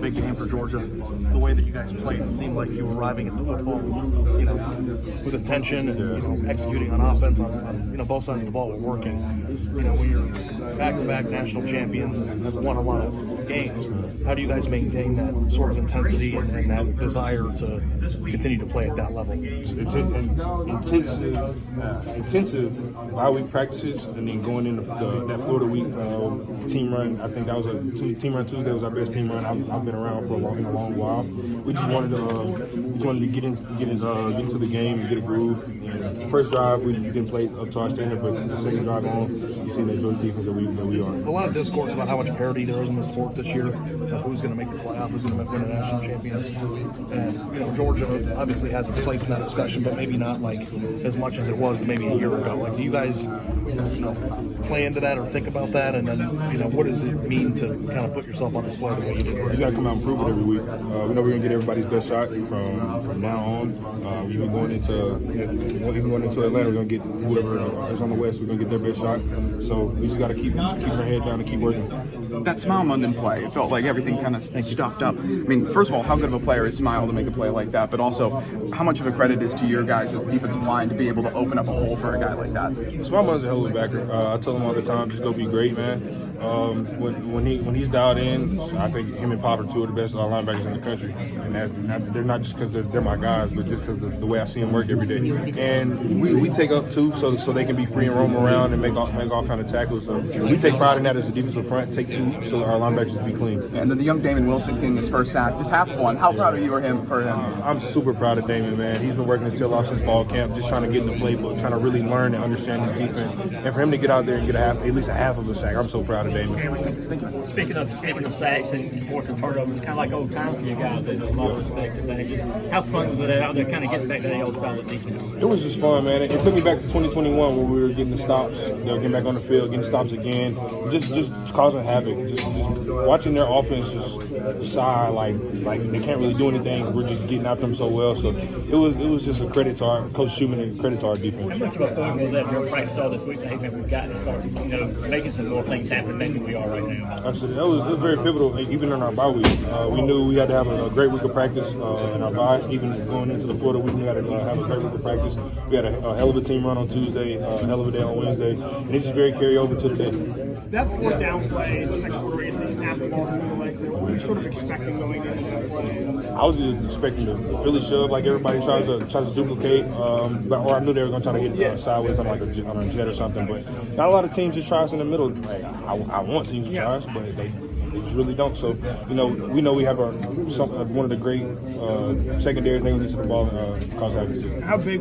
big game for Georgia. The way that you guys played, it seemed like you were arriving at the football, with intention and executing on offense on both sides of the ball were working. When you're back-to-back national champions and have won a lot of games, how do you guys maintain that sort of intensity and that desire to continue to play at that level? Intensive bi-week practices, and then going into that Florida week team run. I think that was team run Tuesday was our best team run I've been around for a long while. We just wanted to get into the game and get a groove. And the first drive we didn't play up to our standard, but the second drive on, you see that Georgia defense that we are. A lot of discourse about how much parity there is in the sport this year. Who's going to make the playoff? Who's going to win a national champion? And Georgia obviously has a place in that discussion, but maybe not like as much as it was maybe a year ago. Like, do you guys play into that or think about that? And then what does it mean to kind of put yourself on display the way you did? You got to come out and prove it every week. We know we're gonna get everybody's best shot from now on. Even going into Atlanta, we're gonna get whoever is on the West. We're gonna get their best shot. So we just got to keep our head down and keep working. That Smile London play, it felt like everything kind of stuffed up. I mean, first of all, how good of a player is Smile to make a play like that? But also, how much of a credit is to your guys as defensive line to be able to open up a hole for a guy like that? Smile London's a hell of a backer. I tell him all the time, just go be great, man. When he's dialed in, I think him and Pop are two of the best linebackers in the country, and they're not just because they're my guys, but just because of the way I see them work every day. And we take up too, so they can be free and roam around and make all kind of tackles. So we take pride in that as a defensive front. Take two, so our linebackers be clean. And then the young Damon Wilson getting his first sack, just half of one. How proud are you for him? I'm super proud of Damon, man. He's been working his tail off since fall camp, just trying to get in the playbook, trying to really learn and understand his defense. And for him to get out there and get at least a half of a sack, I'm so proud of Damon. Speaking of sacks and forcing turnovers, kind of like old times for you guys. There's a lot of respect today. Just how fun was it out there, kind of getting back to that old style of defense? It was just fun, man. It took me back to 2021 when we were getting the stops, getting back on the field, getting stops again, just causing havoc. Just watching their offense just sigh like they can't really do anything. We're just getting after them so well. So it was just a credit to our coach Schumann and a credit to our defense. How much of a point was that during practice all this week? Hey, man, we've got to start, making some more things happen than we are right now. I said it was very pivotal, even in our bye week. We knew we had to have a great week of practice in our bye. Even going into the Florida week, we had to have a great week of practice. We had a hell of a team run on Tuesday, a hell of a day on Wednesday, and it's just very carry over to the day. That fourth down play in the second quarter, as they snapped the ball through the legs, what were you sort of expecting going into that play? I was just expecting the Philly shove, like everybody tries to duplicate, or I knew they were going to try to hit sideways on a jet or something. But not a lot of teams just try us in the middle. Like, I want teams to try us, but they just really don't. So we know we have one of the great secondaries. They can get to the ball and cause havoc too. How big